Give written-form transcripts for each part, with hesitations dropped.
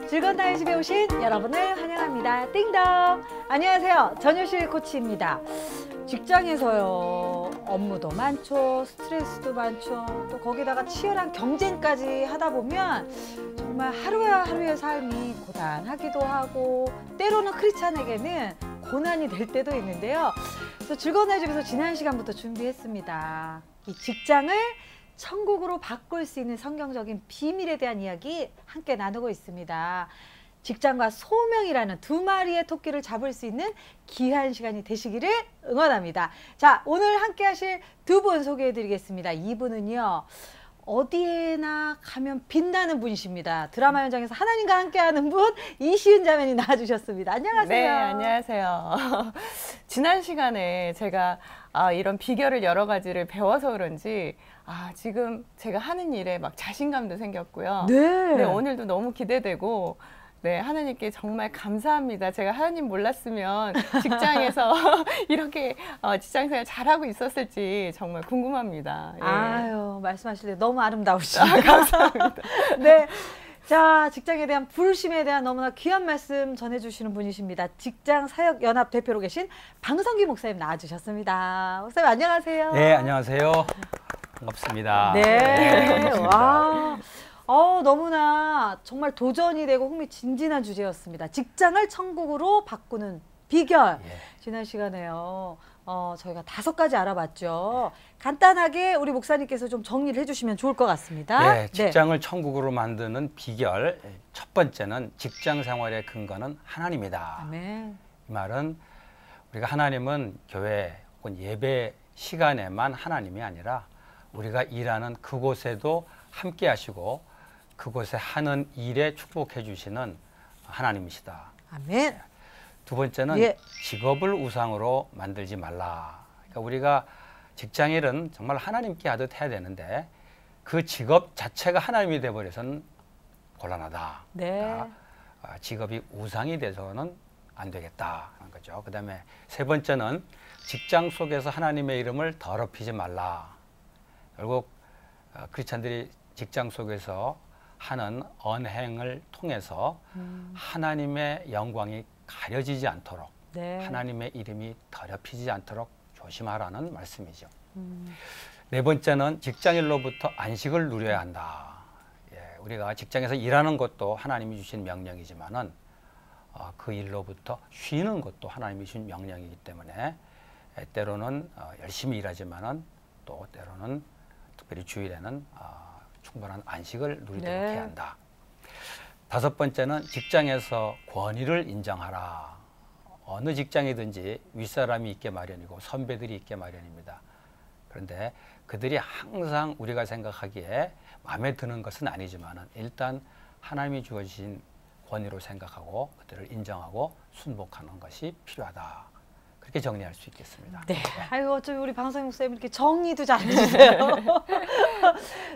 즐거운 나의 집에 오신 여러분을 환영합니다. 띵동! 안녕하세요. 전효실 코치입니다. 직장에서요, 업무도 많죠, 스트레스도 많죠, 또 거기다가 치열한 경쟁까지 하다 보면 정말 하루의 삶이 고단하기도 하고 때로는 크리스찬에게는 고난이 될 때도 있는데요. 그래서 즐거운 나의 집에서 지난 시간부터 준비했습니다. 이 직장을 천국으로 바꿀 수 있는 성경적인 비밀에 대한 이야기 함께 나누고 있습니다. 직장과 소명이라는 두 마리의 토끼를 잡을 수 있는 귀한 시간이 되시기를 응원합니다. 자, 오늘 함께 하실 두 분 소개해 드리겠습니다. 이분은요, 어디에나 가면 빛나는 분이십니다. 드라마 현장에서 하나님과 함께하는 분, 이시은 자매님 나와주셨습니다. 안녕하세요. 네, 안녕하세요. 지난 시간에 제가 이런 비결을 여러 가지를 배워서 그런지 지금 제가 하는 일에 막 자신감도 생겼고요. 네. 네, 오늘도 너무 기대되고, 네, 하나님께 정말 감사합니다. 제가 하나님 몰랐으면 직장에서 이렇게 직장생활 잘하고 있었을지 정말 궁금합니다. 예. 아유, 말씀하실 때 너무 아름다우시죠. 감사합니다. 네. 자, 직장에 대한 부르심에 대한 너무나 귀한 말씀 전해주시는 분이십니다. 직장사역연합 대표로 계신 방성기 목사님 나와주셨습니다. 목사님 안녕하세요. 네, 안녕하세요. 반갑습니다. 네. 반갑습니다. 와. 너무나 정말 도전이 되고 흥미진진한 주제였습니다. 직장을 천국으로 바꾸는 비결. 예. 지난 시간에요. 저희가 5가지 알아봤죠. 간단하게 우리 목사님께서 좀 정리를 해주시면 좋을 것 같습니다. 네, 직장을 천국으로 만드는 비결. 첫 번째는 직장 생활의 근거는 하나님이다. 아멘. 이 말은 우리가 하나님은 교회 혹은 예배 시간에만 하나님이 아니라 우리가 일하는 그곳에도 함께 하시고 그곳에 하는 일에 축복해 주시는 하나님이시다. 아멘. 두 번째는 예. 직업을 우상으로 만들지 말라. 그러니까 우리가 직장일은 정말 하나님께 하듯 해야 되는데 그 직업 자체가 하나님이 되어버려서는 곤란하다. 네. 그러니까 직업이 우상이 돼서는 안 되겠다는 거죠. 그 다음에 세 번째는 직장 속에서 하나님의 이름을 더럽히지 말라. 결국 크리스찬들이 직장 속에서 하는 언행을 통해서 하나님의 영광이 가려지지 않도록 네. 하나님의 이름이 더럽히지 않도록 조심하라는 말씀이죠. 네 번째는 직장일로부터 안식을 누려야 한다. 예, 우리가 직장에서 일하는 것도 하나님이 주신 명령이지만은 그 일로부터 쉬는 것도 하나님이 주신 명령이기 때문에 때로는 열심히 일하지만은 또 때로는 특별히 주일에는 충분한 안식을 누리도록 네. 해야 한다. 다섯 번째는 직장에서 권위를 인정하라. 어느 직장이든지 윗사람이 있게 마련이고 선배들이 있게 마련입니다. 그런데 그들이 항상 우리가 생각하기에 마음에 드는 것은 아니지만 일단 하나님이 주어진 권위로 생각하고 그들을 인정하고 순복하는 것이 필요하다. 그렇게 정리할 수 있겠습니다. 네. 아이고, 어쩌면 우리 방성희 목사님 이렇게 정리도 잘해주세요.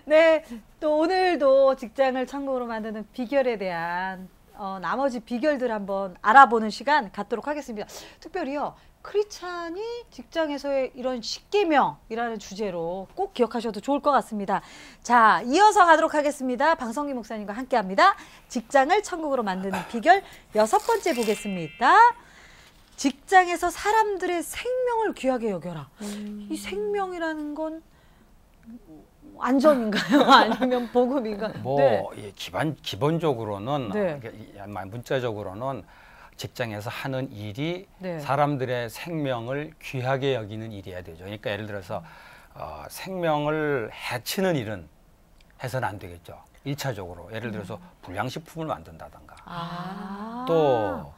네. 또 오늘도 직장을 천국으로 만드는 비결에 대한 나머지 비결들 한번 알아보는 시간 갖도록 하겠습니다. 특별히요, 크리스찬이 직장에서의 이런 십계명이라는 주제로 꼭 기억하셔도 좋을 것 같습니다. 자, 이어서 가도록 하겠습니다. 방성기 목사님과 함께합니다. 직장을 천국으로 만드는 비결 6번째 보겠습니다. 직장에서 사람들의 생명을 귀하게 여겨라. 이 생명이라는 건 안전인가요? 아니면 복음인가요? 뭐 네. 기본적으로는 네. 문자적으로는 직장에서 하는 일이 네. 사람들의 생명을 귀하게 여기는 일이어야 되죠. 그러니까 예를 들어서 생명을 해치는 일은 해서는 안 되겠죠. 1차적으로 예를 들어서 불량식품을 만든다든가 또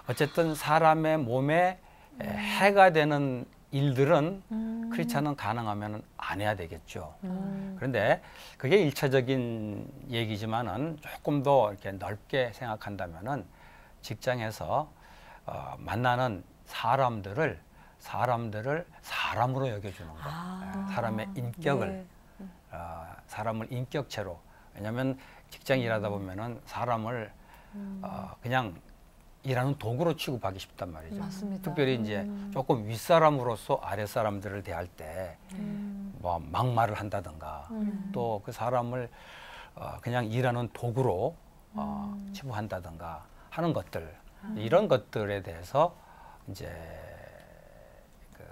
어쨌든 사람의 몸에 해가 되는 일들은 크리스찬은 가능하면 안 해야 되겠죠. 그런데 그게 1차적인 얘기지만은 조금 더 이렇게 넓게 생각한다면은 직장에서 만나는 사람들을 사람으로 여겨주는 것, 사람의 인격을 사람을 인격체로. 왜냐하면 직장 일하다 보면은 사람을 그냥 일하는 도구로 취급하기 쉽단 말이죠. 맞습니다. 특별히 이제 조금 윗사람으로서 아랫사람들을 대할 때 뭐 막말을 한다든가 또 그 사람을 그냥 일하는 도구로 치부한다든가 하는 것들 이런 것들에 대해서 이제 그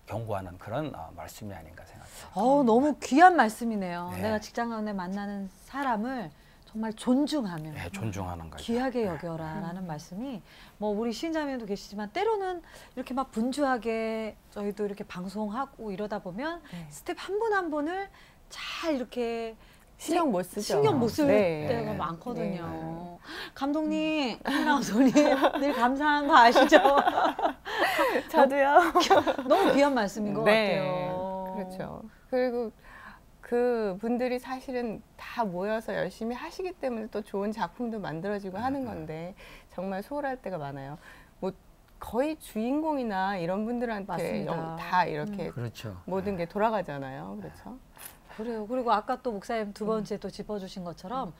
경고하는 그런 말씀이 아닌가 생각합니다. 너무 귀한 말씀이네요. 네. 내가 직장 가운데 만나는 사람을 정말 존중하며 네, 존중하는 거죠. 귀하게 여겨라라는 말씀이 뭐 우리 신자매도 계시지만 때로는 이렇게 막 분주하게 저희도 이렇게 방송하고 이러다 보면 네. 스텝 한 분 한 분을 잘 이렇게 신경 못 쓰죠. 신경 못 쓸 네. 때가 네. 많거든요. 감독님, 아나운서님 늘 감사한 거 아시죠? 저도요. 너무 귀한 말씀인 것 네. 같아요. 그렇죠. 그리고 그 분들이 사실은 다 모여서 열심히 하시기 때문에 또 좋은 작품도 만들어지고 하는 건데 정말 소홀할 때가 많아요. 뭐 거의 주인공이나 이런 분들한테 맞습니다. 다 이렇게 그렇죠. 모든 게 돌아가잖아요. 그렇죠. 그래요. 그리고 아까 또 목사님 두 번째 또 짚어주신 것처럼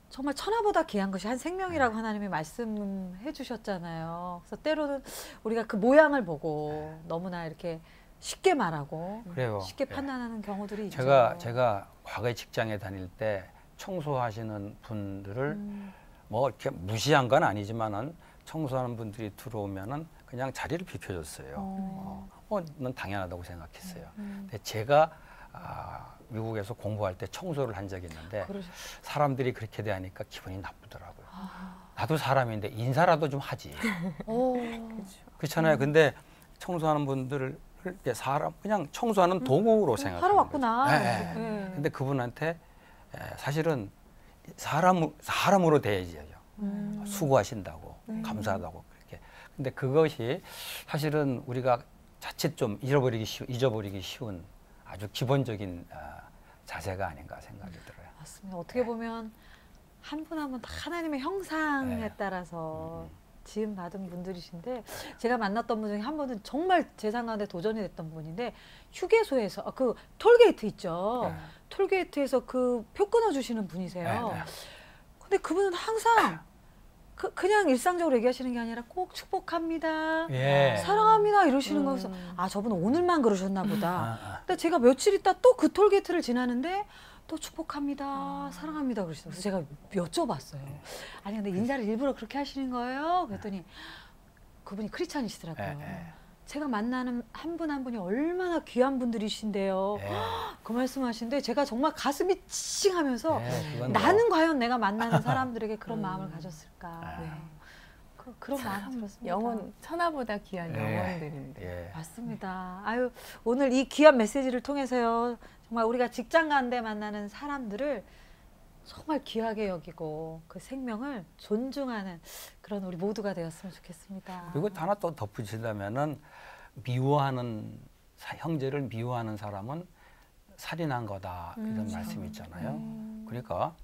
정말 천하보다 귀한 것이 한 생명이라고 하나님이 말씀해 주셨잖아요. 그래서 때로는 우리가 그 모양을 보고 너무나 이렇게 쉽게 말하고 그래요. 쉽게 예. 판단하는 경우들이 있죠. 제가 과거에 직장에 다닐 때 청소하시는 분들을 뭐 이렇게 무시한 건 아니지만은 청소하는 분들이 들어오면은 그냥 자리를 비켜줬어요. 넌 당연하다고 생각했어요. 근데 제가 미국에서 공부할 때 청소를 한 적이 있는데 사람들이 그렇게 대하니까 기분이 나쁘더라고요. 나도 사람인데 인사라도 좀 하지. 그렇잖아요. 근데 청소하는 분들을 이렇게 그냥 청소하는 도구로 생각하는 하러 왔구나. 거죠. 네. 네. 근데 그분한테 사실은 사람으로 대해야죠. 수고하신다고, 감사하다고 그렇게. 근데 그것이 사실은 우리가 자칫 좀 잊어버리기 쉬운 아주 기본적인 자세가 아닌가 생각이 들어요. 맞습니다. 어떻게 보면 한 분 한 분 다 하나님의 형상에 네. 따라서 지음 받은 분들이신데 제가 만났던 분 중에 한 분은 정말 제 생각에 도전이 됐던 분인데 휴게소에서 그 톨게이트 있죠. 네. 톨게이트에서 그 표 끊어주시는 분이세요. 네, 네. 근데 그분은 항상 그냥 일상적으로 얘기하시는 게 아니라 꼭 축복합니다. 예. 사랑합니다 이러시는 거여서 저분 오늘만 그러셨나 보다. 아. 근데 제가 며칠 있다 또 그 톨게이트를 지나는데 또 축복합니다, 사랑합니다 그러시더라고요. 그래서 제가 여쭤봤어요. 아니 근데 인사를 일부러 그렇게 하시는 거예요? 그랬더니 그분이 크리스찬이시더라고요. 예. 제가 만나는 한 분 한 분이 얼마나 귀한 분들이신데요. 예. 그 말씀하시는데 제가 정말 가슴이 찡하면서 그건 나는 과연 내가 만나는 사람들에게 그런 마음을 가졌을까. 네. 그런 마음이 들었습니다. 영혼 천하보다 귀한 네. 영혼들인데. 예. 맞습니다. 아유, 오늘 이 귀한 메시지를 통해서요. 정말 우리가 직장 가운데 만나는 사람들을 정말 귀하게 여기고 그 생명을 존중하는 그런 우리 모두가 되었으면 좋겠습니다. 그리고 하나 또 덧붙이자면은 미워하는 형제를 미워하는 사람은 살인한 거다 이런 말씀이 있잖아요. 그러니까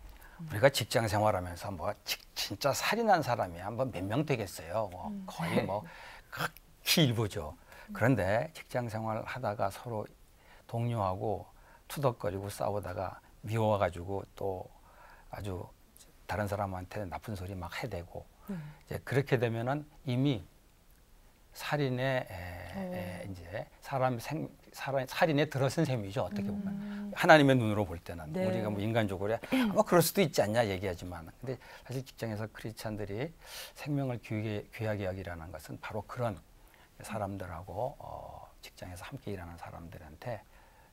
우리가 직장 생활하면서 뭐 진짜 살인한 사람이 한번 몇 명 되겠어요. 뭐 거의 뭐 극히 일부죠. 그런데 직장 생활 하다가 서로 동료하고 투덕거리고 싸우다가 미워가지고 또 아주 다른 사람한테 나쁜 소리 막 해대고 이제 그렇게 되면은 이미 살인에 이제 살인에 들어선 셈이죠. 어떻게 보면 하나님의 눈으로 볼 때는 네. 우리가 뭐 인간적으로 뭐 그럴 수도 있지 않냐 얘기하지만 근데 사실 직장에서 크리스찬들이 생명을 귀하게 여기라는 것은 바로 그런 사람들하고 직장에서 함께 일하는 사람들한테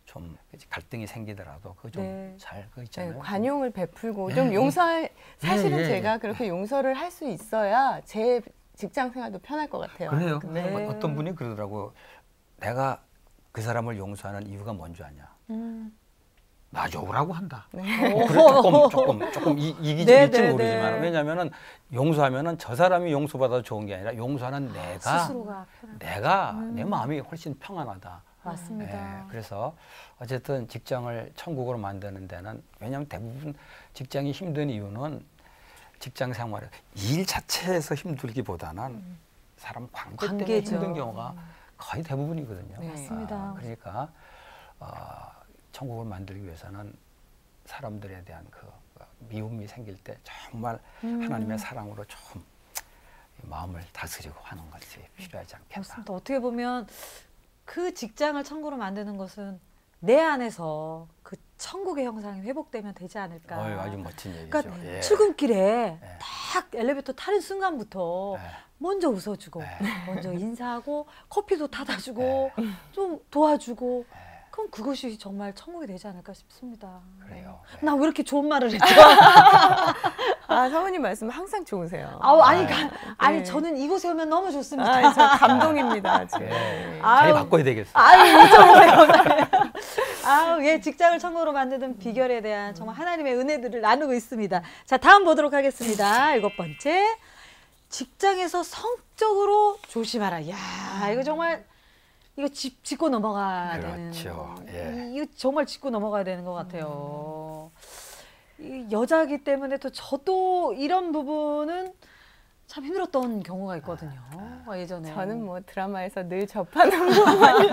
좀 갈등이 생기더라도 그거 좀 잘 그거 있잖아요. 네, 관용을 베풀고 예, 좀 사실은 예, 예. 제가 그렇게 용서를 할 수 있어야 제 직장 생활도 편할 것 같아요. 그래요. 네. 어떤 분이 그러더라고. 내가 그 사람을 용서하는 이유가 뭔지 아냐? 나 좋으라고 한다. 네. 그래, 조금 이기적일지 네, 네, 모르지만 네. 왜냐하면은 용서하면은 저 사람이 용서받아도 좋은 게 아니라 용서하는 스스로가 내 마음이 훨씬 평안하다. 맞습니다. 그래서 어쨌든 직장을 천국으로 만드는 데는 왜냐하면 대부분 직장이 힘든 이유는 직장 생활 일 자체에서 힘들기보다는 사람 관계 때문에 관계죠. 힘든 경우가 거의 대부분이거든요. 네. 맞습니다. 그러니까 천국을 만들기 위해서는 사람들에 대한 그 미움이 생길 때 정말 하나님의 사랑으로 좀 마음을 다스리고 하는 것이 필요하지 않겠나. 맞습니다. 어떻게 보면 그 직장을 천국으로 만드는 것은 내 안에서 그 천국의 형상이 회복되면 되지 않을까. 아주 멋진 얘기죠. 그러니까 예. 출근길에 예. 딱 엘리베이터 타는 순간부터 예. 먼저 웃어주고 예. 먼저 인사하고 커피도 타다 주고 좀 도와주고 그럼 그것이 정말 천국이 되지 않을까 싶습니다. 그래요. 나 왜 이렇게 좋은 말을 했죠? 아, 사모님 말씀 항상 좋으세요. 아니 네. 저는 이곳에 오면 너무 좋습니다. 아, 저 감동입니다. 지금. 예. 아유. 자리 바꿔야 되겠어요. 아유, 정말. 아유, 예, 직장을 천국으로 만드는 비결에 대한 정말 하나님의 은혜들을 나누고 있습니다. 자, 다음 보도록 하겠습니다. 7번째. 직장에서 성적으로 조심하라. 야, 이거 정말 이거 짚고 넘어가야 그렇죠. 되는. 예. 이거 정말 짚고 넘어가야 되는 것 같아요. 이 여자이기 때문에 또 저도 이런 부분은 참 힘들었던 경우가 있거든요. 예전에. 저는 뭐 드라마에서 늘 접하는 부분이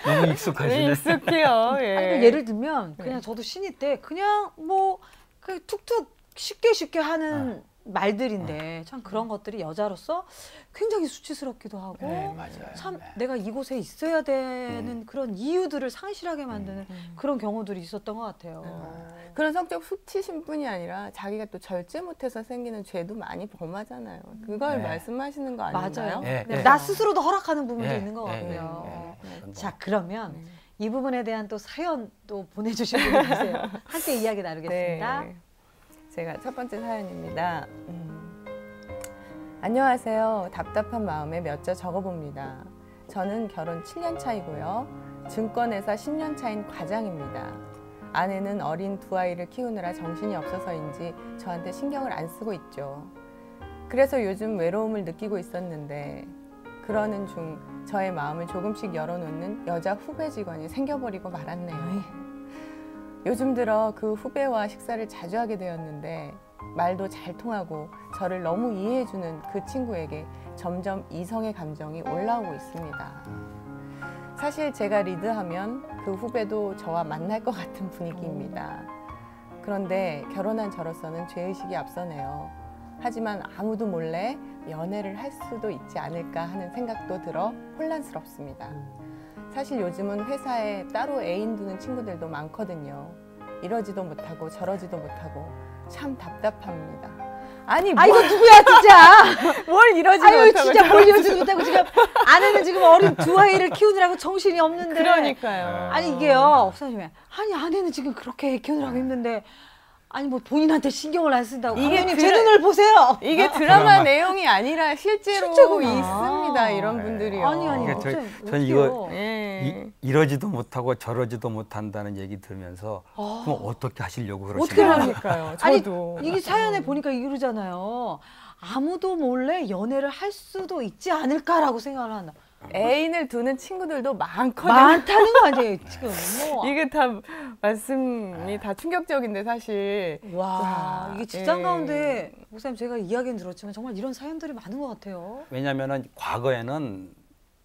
너무 익숙하시네. 익숙해요. 예. 아니, 예를 들면 그냥 저도 신입 때 그냥 뭐 그냥 툭툭 쉽게 하는 말들인데 참 그런 것들이 여자로서 굉장히 수치스럽기도 하고 네, 맞아요. 참 네. 내가 이곳에 있어야 되는 그런 이유들을 상실하게 만드는 그런 경우들이 있었던 것 같아요. 그런 성적 수치심 뿐이 아니라 자기가 또 절제 못해서 생기는 죄도 많이 범하잖아요. 그걸 네. 말씀하시는 거 아닌가요? 맞아요. 예, 네, 예. 나 스스로도 허락하는 부분도 예, 있는 것 예, 같고요. 예, 예. 그건 뭐 자, 그러면 이 부분에 대한 또 사연 또 보내주신 분이 계세요. 함께 이야기 나누겠습니다. 네. 제가 첫 번째 사연입니다. 안녕하세요. 답답한 마음에 몇 자 적어봅니다. 저는 결혼 7년 차이고요. 증권회사 10년 차인 과장입니다. 아내는 어린 두 아이를 키우느라 정신이 없어서인지 저한테 신경을 안 쓰고 있죠. 그래서 요즘 외로움을 느끼고 있었는데 그러는 중 저의 마음을 조금씩 열어놓는 여자 후배 직원이 생겨버리고 말았네요. 요즘 들어 그 후배와 식사를 자주 하게 되었는데 말도 잘 통하고 저를 너무 이해해주는 그 친구에게 점점 이성의 감정이 올라오고 있습니다. 사실 제가 리드하면 그 후배도 저와 만날 것 같은 분위기입니다. 그런데 결혼한 저로서는 죄의식이 앞서네요. 하지만 아무도 몰래 연애를 할 수도 있지 않을까 하는 생각도 들어 혼란스럽습니다. 사실 요즘은 회사에 따로 애인 두는 친구들도 많거든요. 이러지도 못하고 저러지도 못하고 참 답답합니다. 아니 아, 이거 누구야, 진짜! 뭘 이러지도 아유, 못하고 진짜 뭘 저러지도 이러지도 못하고 지금 아내는 지금 어린 두 아이를 키우느라고 정신이 없는데. 그러니까요. 아니, 이게요, 목사님이. 아니, 아내는 지금 그렇게 키우느라고 힘든데. 아니, 뭐 본인한테 신경을 안 쓴다고. 이게 이게 제 눈을 보세요. 이게 드라마 내용이 아니라 실제로 실제구나. 있습니다. 이런 분들이요. 아니, 이게 목사님, 전 이거 예. 이러지도 못하고 저러지도 못한다는 얘기 들으면서 그럼 어떻게 하시려고 어떻게 그러시나요? 그러니까요. 아니, 저도. 이게 사연에 보니까 이러잖아요. 아무도 몰래 연애를 할 수도 있지 않을까라고 생각을 한다. 애인을 두는 친구들도 많거든요. 많다는 거 아니에요, 지금. 뭐. 이게 다 말씀이 다 충격적인데 사실. 와, 이게 직장 예. 가운데 목사님 제가 이야기는 들었지만 정말 이런 사연들이 많은 것 같아요. 왜냐하면은 과거에는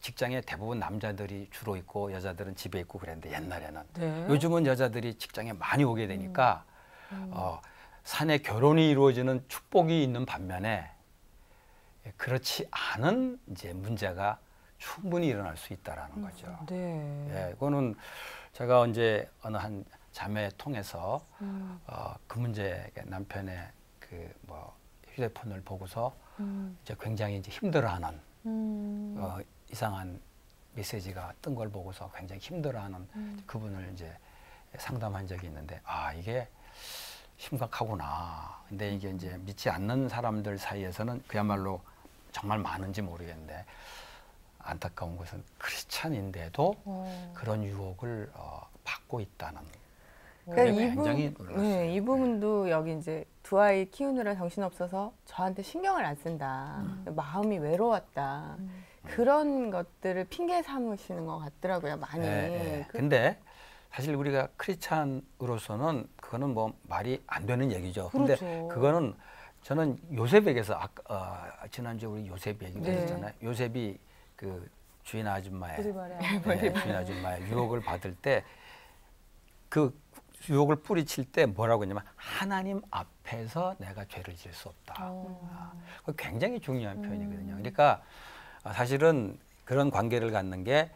직장에 대부분 남자들이 주로 있고 여자들은 집에 있고 그랬는데 옛날에는 네. 요즘은 여자들이 직장에 많이 오게 되니까 사내 결혼이 이루어지는 축복이 있는 반면에 그렇지 않은 이제 문제가 충분히 일어날 수 있다라는 거죠. 네. 예, 그거는 제가 언제 어느 한 자매 통해서 그 문제 남편의 그 뭐 휴대폰을 보고서 이제 굉장히 이제 힘들어하는 이상한 메시지가 뜬 걸 보고서 굉장히 힘들어하는 그분을 이제 상담한 적이 있는데 아 이게 심각하구나. 근데 이게 이제 믿지 않는 사람들 사이에서는 그야말로 정말 많은지 모르겠는데 안타까운 것은 크리스찬인데도 그런 유혹을 받고 있다는. 그러니까 굉장히 놀랐어요. 네, 이 부분도 여기 이제 두 아이 키우느라 정신없어서 저한테 신경을 안 쓴다. 마음이 외로웠다. 그런 것들을 핑계 삼으시는 것 같더라고요, 많이. 근데 사실 우리가 크리스찬으로서는 그거는 뭐 말이 안 되는 얘기죠. 근데 그렇죠. 그거는 저는 요셉에게서 지난주에 우리 요셉 얘기 네. 했잖아요. 요셉이 그 주인 아줌마의 보디발의 주인 아줌마의 유혹을 받을 때 그 유혹을 뿌리칠 때 뭐라고 했냐면 하나님 앞에서 내가 죄를 지을 수 없다. 그거 굉장히 중요한 표현이거든요. 그러니까 사실은 그런 관계를 갖는 게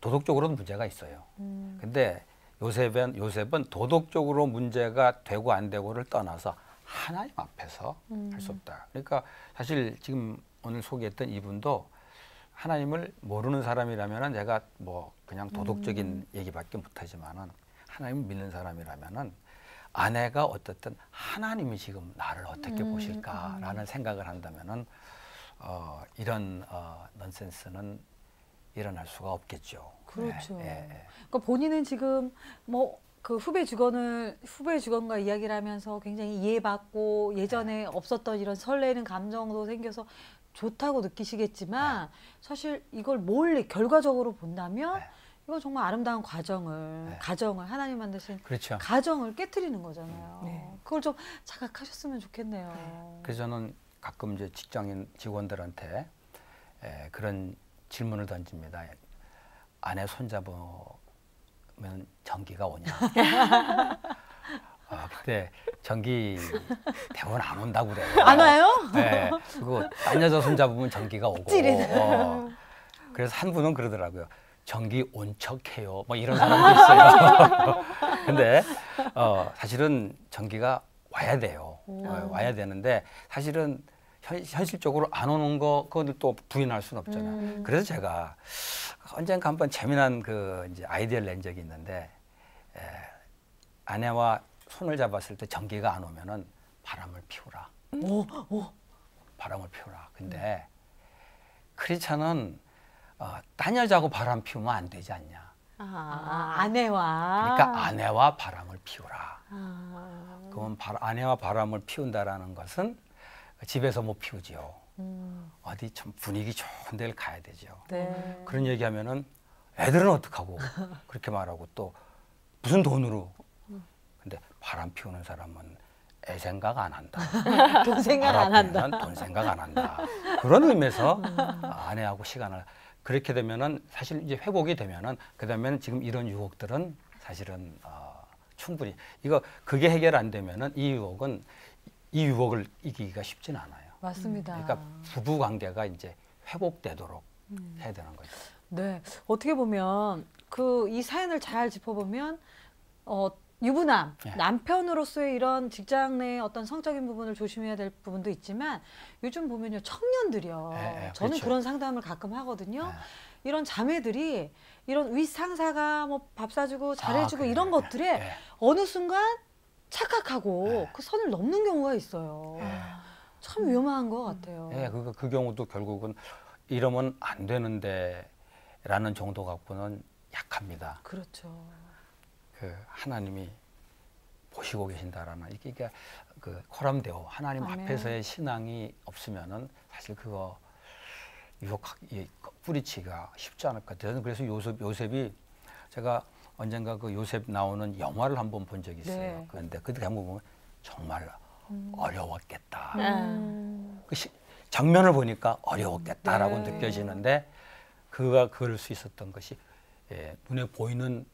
도덕적으로는 문제가 있어요. 근데 요셉은 도덕적으로 문제가 되고 안 되고를 떠나서 하나님 앞에서 할 수 없다. 그러니까 사실 지금 오늘 소개했던 이분도 하나님을 모르는 사람이라면은 제가 뭐 그냥 도덕적인 얘기밖에 못하지만은 하나님을 믿는 사람이라면은 아내가 어떻든 하나님이 지금 나를 어떻게 보실까라는 생각을 한다면은 이런 넌센스는 일어날 수가 없겠죠. 그렇죠. 예. 그러니까 본인은 지금 뭐 그 후배 직원과 이야기를 하면서 굉장히 이해받고 예전에 없었던 이런 설레는 감정도 생겨서 좋다고 느끼시겠지만 사실 이걸 결과적으로 본다면 이거 정말 아름다운 가정을 하나님 만드신 그렇죠. 가정을 깨트리는 거잖아요. 네. 그걸 좀 자각하셨으면 좋겠네요. 그래서 저는 가끔 이제 직장인 직원들한테 그런 질문을 던집니다. 아내 손잡으면 전기가 오냐? 그때 전기 대부분 안 온다고 그래요. 안 와요? 네. 그리고 딴 여자 손잡으면 전기가 오고. 그래서 한 분은 그러더라고요. 전기 온 척해요. 뭐 이런 사람도 있어요. 근데 사실은 전기가 와야 돼요. 와야 되는데 사실은 현실적으로 안 오는 거 그걸 또 부인할 수는 없잖아요. 그래서 제가 언젠가 한번 재미난 그 이제 아이디어를 낸 적이 있는데 아내와 손을 잡았을 때 전기가 안 오면은 바람을 피우라. 바람을 피우라. 근데 크리스찬은 딴 여자하고 바람 피우면 안 되지 않냐. 아내와. 그러니까 아내와 바람을 피우라. 그러면 아내와 바람을 피운다라는 것은 집에서 못 피우지요. 어디 참 분위기 좋은 데를 가야 되죠. 네. 그런 얘기하면은 애들은 어떡하고 그렇게 말하고 또 무슨 돈으로. 근데 바람 피우는 사람은 애 생각 안 한다. 돈 생각 안 한다. 돈 생각 안 한다. 그런 의미에서 아내하고 시간을 그렇게 되면은 사실 이제 회복이 되면은 그다음에는 지금 이런 유혹들은 사실은 충분히 그게 해결 안 되면은 이 유혹을 이기기가 쉽지는 않아요. 맞습니다. 그러니까 부부 관계가 이제 회복되도록 해야 되는 거죠. 네, 어떻게 보면 이 사연을 잘 짚어보면 유부남, 남편으로서의 이런 직장 내 어떤 성적인 부분을 조심해야 될 부분도 있지만 요즘 보면요 청년들이요. 저는 그렇죠. 그런 상담을 가끔 하거든요. 이런 자매들이 이런 윗상사가 뭐 밥 사주고 잘해주고 이런 것들에 어느 순간 착각하고 그 선을 넘는 경우가 있어요. 참 위험한 것 같아요. 그 경우도 결국은 이러면 안 되는데라는 정도 갖고는 약합니다. 그렇죠. 하나님이 보시고 계신다라는 이게 그 코람데오 하나님 앞에서의 신앙이 없으면은 사실 그거 뿌리치기가 쉽지 않을 것 같아요. 그래서 요셉이 제가 언젠가 그 요셉 나오는 영화를 한번 본 적이 있어요. 그런데 그때 한번 보면 정말 어려웠겠다. 그 장면을 보니까 어려웠겠다라고 느껴지는데 그가 그럴 수 있었던 것이 눈에 보이는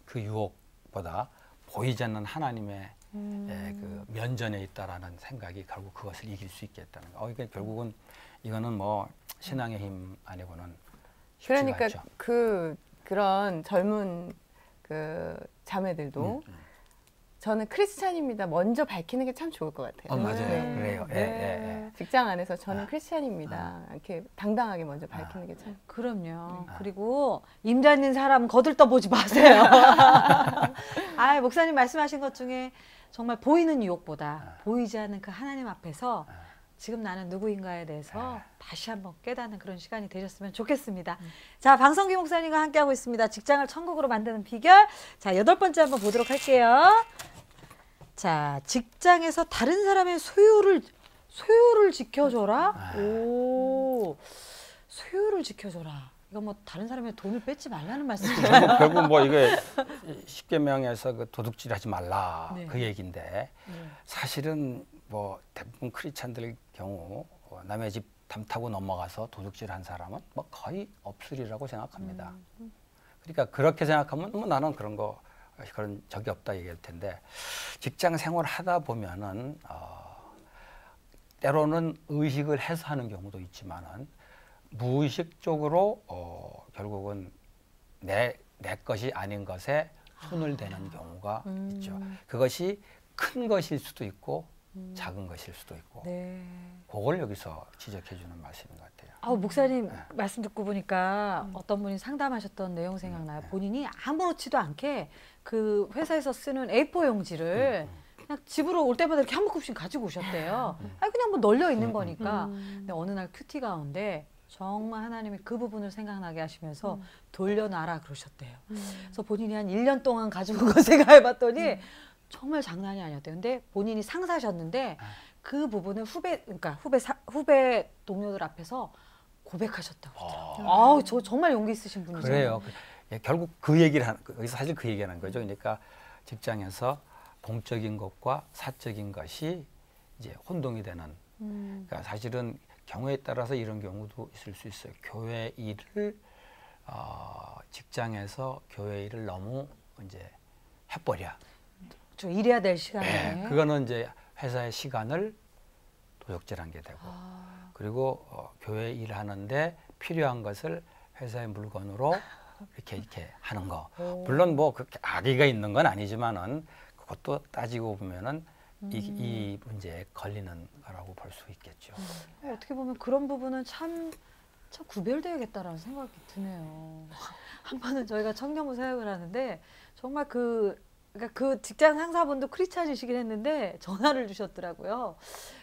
그 유혹보다 보이지 않는 하나님의 그 면전에 있다라는 생각이 결국 그것을 이길 수 있겠다는 거. 그러니까 결국은 이거는 뭐 신앙의 힘 아니고는 쉽지가 그러니까 않죠. 그런 젊은 그 자매들도 저는 크리스찬입니다. 먼저 밝히는 게 참 좋을 것 같아요. 맞아요. 네. 그래요. 직장 안에서 저는 크리스찬입니다. 이렇게 당당하게 먼저 밝히는 게 참. 그럼요. 그리고 임자 있는 사람 거들떠보지 마세요. 목사님 말씀하신 것 중에 정말 보이는 유혹보다 보이지 않는 그 하나님 앞에서 지금 나는 누구인가에 대해서 다시 한번 깨닫는 그런 시간이 되셨으면 좋겠습니다. 자, 방성기 목사님과 함께하고 있습니다. 직장을 천국으로 만드는 비결. 자, 8번째 한번 보도록 할게요. 자, 직장에서 다른 사람의 소유를 지켜줘라. 소유를 지켜줘라. 이거 뭐 다른 사람의 돈을 뺏지 말라는 말씀이죠. 결국 뭐 이게 십계명에서 그 도둑질하지 말라 그 얘기인데 사실은 뭐 대부분 크리스찬들 경우 남의 집 담 타고 넘어가서 도둑질한 사람은 뭐 거의 없으리라고 생각합니다. 그러니까 그렇게 생각하면 뭐 나는 그런 적이 없다 얘기할 텐데 직장 생활 하다 보면은 때로는 의식을 해서 하는 경우도 있지만은 무의식적으로 결국은 내 것이 아닌 것에 손을 대는 경우가 있죠. 그것이 큰 것일 수도 있고 작은 것일 수도 있고 네. 그걸 여기서 지적해 주는 말씀인 것 같아요. 목사님 네. 말씀 듣고 보니까 어떤 분이 상담하셨던 내용 생각나요. 본인이 아무렇지도 않게 그 회사에서 쓰는 A4 용지를 그냥 집으로 올 때마다 이렇게 한 묶음씩 가지고 오셨대요. 아니 그냥 뭐 널려 있는 거니까. 근데 어느 날 큐티 가운데 정말 하나님이 그 부분을 생각나게 하시면서 돌려놔라 그러셨대요. 그래서 본인이 한 1년 동안 가지고 온 거 생각해봤더니 정말 장난이 아니었대요. 근데 본인이 상사셨는데 그 부분을 후배 동료들 앞에서 고백하셨다고 그러더라고요. 아우, 저 정말 용기 있으신 분이죠. 그래요. 예, 결국 그 얘기를 여기서 사실 그 얘기하는 거죠. 그러니까 직장에서 공적인 것과 사적인 것이 이제 혼동이 되는. 그러니까 사실은 경우에 따라서 이런 경우도 있을 수 있어요. 교회 일을 직장에서 교회 일을 너무 이제 해버려. 저 일해야 될 시간에. 네, 그거는 이제 회사의 시간을 도적질한 게 되고, 그리고 교회 일하는데 필요한 것을 회사의 물건으로 이렇게 하는 거. 물론 뭐 그렇게 악의가 있는 건 아니지만은 그것도 따지고 보면은 이 문제에 걸리는 거라고 볼 수 있겠죠. 어떻게 보면 그런 부분은 참 구별되어야겠다라는 생각이 드네요. 한 번은 저희가 청년부 사역을 하는데 정말 그러니까 그 직장 상사분도 크리스찬이시긴 했는데 전화를 주셨더라고요.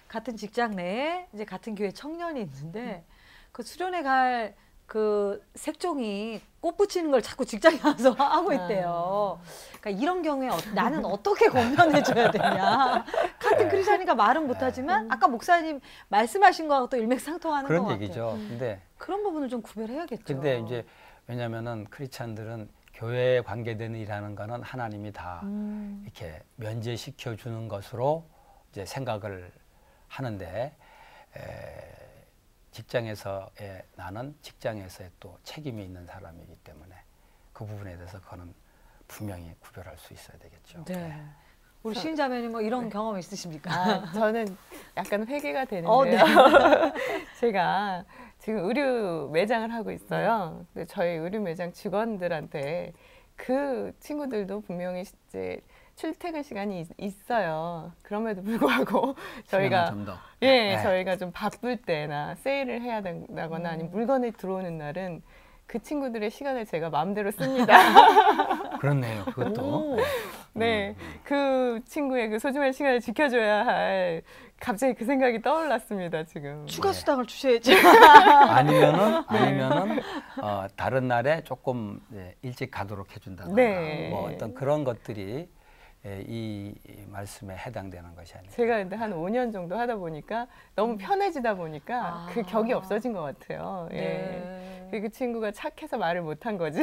같은 직장 내에 이제 같은 교회 청년이 있는데 그 수련회 갈 그 색종이 꽃 붙이는 걸 자꾸 직장에 와서 하고 있대요. 그러니까 이런 경우에 나는 어떻게 권면해줘야 되냐. 같은 크리스찬이니까 말은 못하지만 아까 목사님 말씀하신 거하고 또 일맥상통하는 그런 것 얘기죠. 같아요. 근데 그런 부분을 좀 구별해야겠죠. 근데 이제 왜냐면은 크리스찬들은 교회에 관계되는 일하는 거는 하나님이 다 이렇게 면제시켜 주는 것으로 이제 생각을 하는데 직장에서의 나는 직장에서의 또 책임이 있는 사람이기 때문에 그 부분에 대해서 그거는 분명히 구별할 수 있어야 되겠죠. 네. 우리 시인자매님 뭐 이런 경험 있으십니까? 저는 약간 회개가 되는데요. 네. 제가 지금 의류 매장을 하고 있어요. 근데 저희 의류 매장 직원들한테 그 친구들도 분명히 이제 출퇴근 시간이 있어요. 그럼에도 불구하고 저희가 저희가 좀 바쁠 때나 세일을 해야 된다거나 아니면 물건이 들어오는 날은 그 친구들의 시간을 제가 마음대로 씁니다. 그렇네요. 그것도. 네, 그 친구의 그 소중한 시간을 지켜줘야 할 갑자기 그 생각이 떠올랐습니다. 지금. 추가 수당을 주셔야죠. 아니면은 다른 날에 조금 일찍 가도록 해준다거나 뭐 어떤 그런 것들이 이 말씀에 해당되는 것이 아닐까. 제가 근데 한 5년 정도 하다 보니까 너무 편해지다 보니까 그 격이 없어진 것 같아요. 네. 그 친구가 착해서 말을 못한 거지.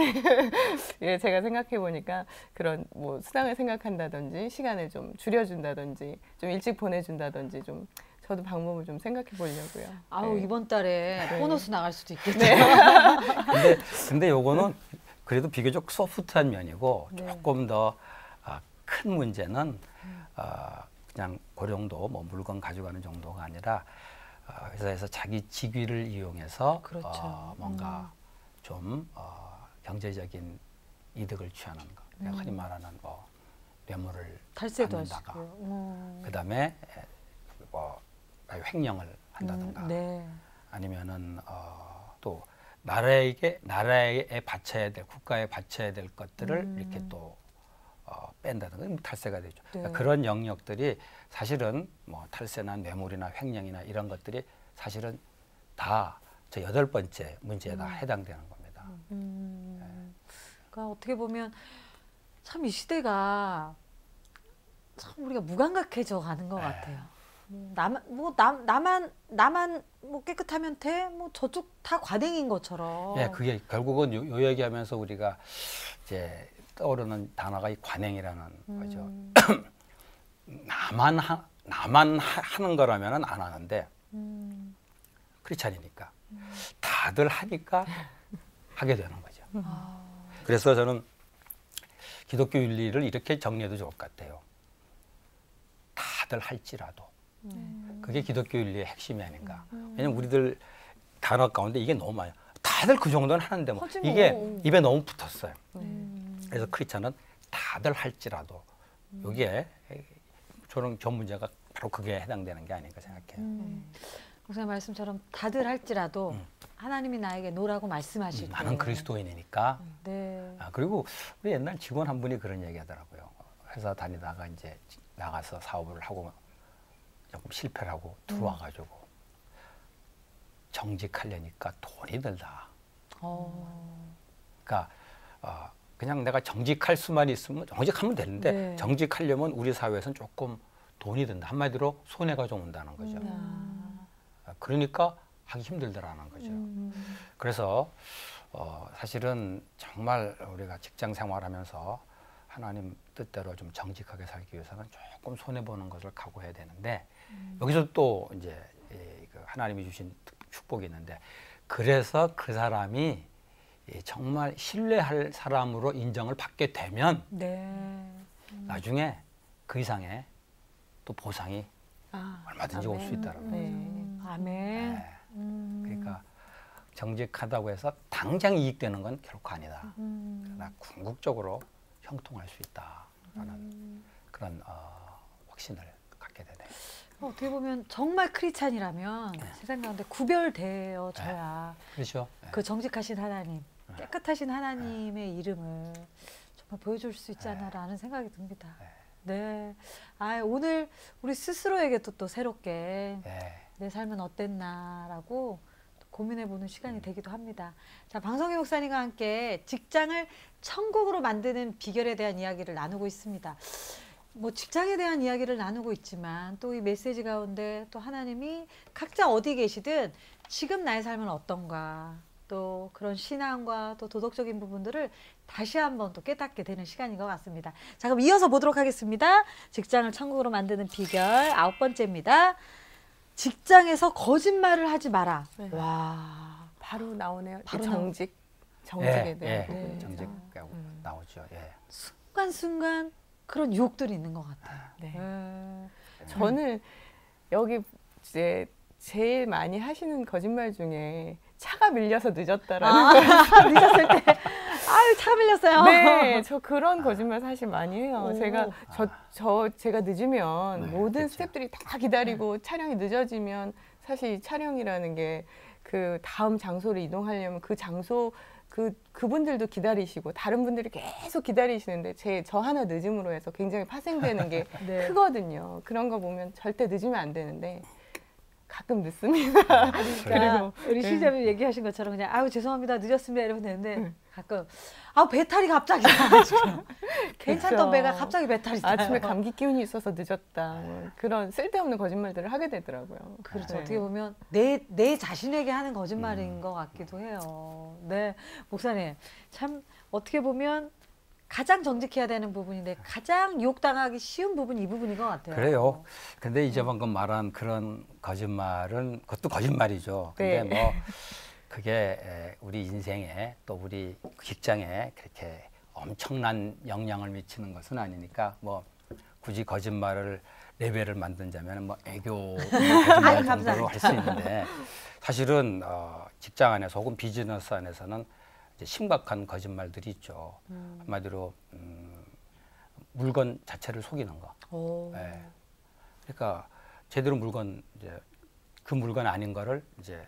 예, 제가 생각해 보니까 그런 뭐 수당을 생각한다든지 시간을 좀 줄여준다든지 좀 일찍 보내준다든지 좀 저도 방법을 좀 생각해 보려고요. 아우 이번 달에 보너스 나갈 수도 있겠죠. 근데 요거는 그래도 비교적 소프트한 면이고 조금 더 큰 문제는 그냥 그 정도 뭐 물건 가져가는 정도가 아니라 회사에서 자기 직위를 이용해서 뭔가 좀 경제적인 이득을 취하는 거, 흔히 말하는 뭐 뇌물을 탈세도 받는다가, 하시고요. 그다음에 뭐 횡령을 한다든가, 아니면은 또 나라에 바쳐야 될 국가에 바쳐야 될 것들을 이렇게 또 뺀다든가 탈세가 되죠. 그러니까 그런 영역들이 사실은 뭐 탈세나 뇌물이나 횡령이나 이런 것들이 사실은 다 저 8번째 문제에 다 해당되는 겁니다. 그러니까 어떻게 보면 참 이 시대가 참 우리가 무감각해져 가는 것 같아요. 나만 뭐 깨끗하면 돼? 뭐 저쪽 다 과댕인 것처럼. 예, 그게 결국은 요 얘기하면서 우리가 이제 떠오르는 단어가 이 관행이라는 거죠. 나만 하는 거라면은 안 하는데 크리스찬이니까 다들 하니까 하게 되는 거죠. 그래서 저는 기독교 윤리를 이렇게 정리해도 좋을 것 같아요. 다들 할지라도 그게 기독교 윤리의 핵심이 아닌가. 왜냐면 우리들 단어 가운데 이게 너무 많아요. 다들 그 정도는 하는데 뭐 하지 뭐. 이게 입에 너무 붙었어요. 음. 그래서 크리스찬은 다들 할지라도 이게 저는 저 문제가 바로 그게 해당되는 게 아닌가 생각해요. 목사님 말씀처럼 다들 할지라도 하나님이 나에게 노라고 말씀하실 때 나는 그리스도인이니까. 네. 아, 그리고 우리 옛날 직원 한 분이 그런 얘기 하더라고요. 회사 다니다가 이제 나가서 사업을 하고 조금 실패를 하고 들어와가지고 정직하려니까 돈이 들다. 그러니까 그냥 내가 정직할 수만 있으면 정직하면 되는데 네. 정직하려면 우리 사회에서는 조금 돈이 든다. 한마디로 손해가 좀 온다는 거죠. 그러니까 하기 힘들더라는 거죠. 그래서 사실은 정말 우리가 직장 생활하면서 하나님 뜻대로 좀 정직하게 살기 위해서는 조금 손해 보는 것을 각오해야 되는데 여기서 또 이제 그 하나님이 주신 축복이 있는데 그래서 그 사람이 정말 신뢰할 사람으로 인정을 받게 되면 네. 나중에 그 이상의 또 보상이 얼마든지 올 수 있다는 거죠. 아멘. 네. 그러니까 정직하다고 해서 당장 이익되는 건 결코 아니다. 그러나 궁극적으로 형통할 수 있다라는 그런 확신을 갖게 되네요. 어떻게 보면 정말 크리스찬이라면 세상 가운데 구별되어져야 그렇죠. 그 정직하신 하나님, 깨끗하신 하나님의 이름을 정말 보여줄 수 있지 않나라는 생각이 듭니다. 네. 오늘 우리 스스로에게 또 새롭게 내 삶은 어땠나라고 고민해보는 시간이 되기도 합니다. 자, 방성희 목사님과 함께 직장을 천국으로 만드는 비결에 대한 이야기를 나누고 있습니다. 뭐 직장에 대한 이야기를 나누고 있지만 또 이 메시지 가운데 또 하나님이 각자 어디 계시든 지금 나의 삶은 어떤가 또 그런 신앙과 또 도덕적인 부분들을 다시 한번 또 깨닫게 되는 시간인 것 같습니다. 자, 그럼 이어서 보도록 하겠습니다. 직장을 천국으로 만드는 비결 9번째입니다. 직장에서 거짓말을 하지 마라. 네. 와, 바로 나오네요. 바로 정직에 대한 정직하고 나오죠. 순간순간 그런 유혹들이 있는 것 같아요. 네. 저는 여기 이제 제일 많이 하시는 거짓말 중에 차가 밀려서 늦었다라는 늦었을 때 아유 차 밀렸어요. 네, 저 그런 거짓말 사실 많이 해요. 오. 제가 늦으면 모든 그렇죠. 스태프들이 다 기다리고 촬영이 늦어지면 사실 촬영이라는 게 그 다음 장소로 이동하려면 그 장소 그분들도 기다리시고 다른 분들이 계속 기다리시는데 저 하나 늦음으로 해서 굉장히 파생되는 게 네. 크거든요. 그런 거 보면 절대 늦으면 안 되는데 가끔 늦습니다. 그러니까 우리 시장님 얘기하신 것처럼 그냥 아유 죄송합니다 늦었습니다 이러면 되는데 가끔 배탈이 갑자기 괜찮던 그쵸. 배가 갑자기 배탈이 나요. 아침에 감기 기운이 있어서 늦었다. 뭐 그런 쓸데없는 거짓말들을 하게 되더라고요. 그렇죠. 네. 어떻게 보면 내 자신에게 하는 거짓말인 것 같기도 해요. 네, 목사님 참 어떻게 보면 가장 정직해야 되는 부분인데 가장 유혹당하기 쉬운 부분이 이 부분인 것 같아요. 그래요. 근데 이제 방금 말한 그런 거짓말은 그것도 거짓말이죠. 근데 네. 뭐 그게 우리 인생에 또 우리 직장에 그렇게 엄청난 영향을 미치는 것은 아니니까 뭐 굳이 거짓말을 레벨을 만든다면 뭐 애교 거짓말 정도로 할 수 있는데 사실은 직장 안에서 혹은 비즈니스 안에서는 이제 심각한 거짓말들이 있죠. 한마디로 물건 자체를 속이는 거. 예. 그러니까 제대로 물건 이제 그 물건 아닌 거를 이제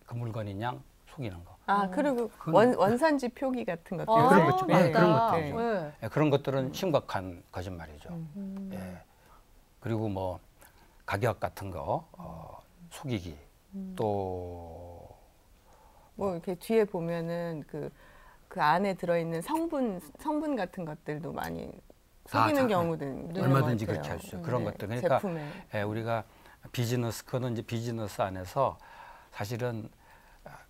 그 물건인 양 속이는 거. 그리고 원산지 표기 같은 것들. 그런 거죠. 맞다. 그런 것들이죠. 네. 예, 그런 것들은 심각한 거짓말이죠. 예. 그리고 뭐 가격 같은 거 속이기 또 뭐 이렇게 뒤에 보면은 그 안에 들어있는 성분 같은 것들도 많이 속이는 경우도 있는 것 얼마든지 같아요. 그렇게 할 수 있어요. 그런 것들. 그러니까 제품에. 우리가 그거는 이제 비즈니스 안에서 사실은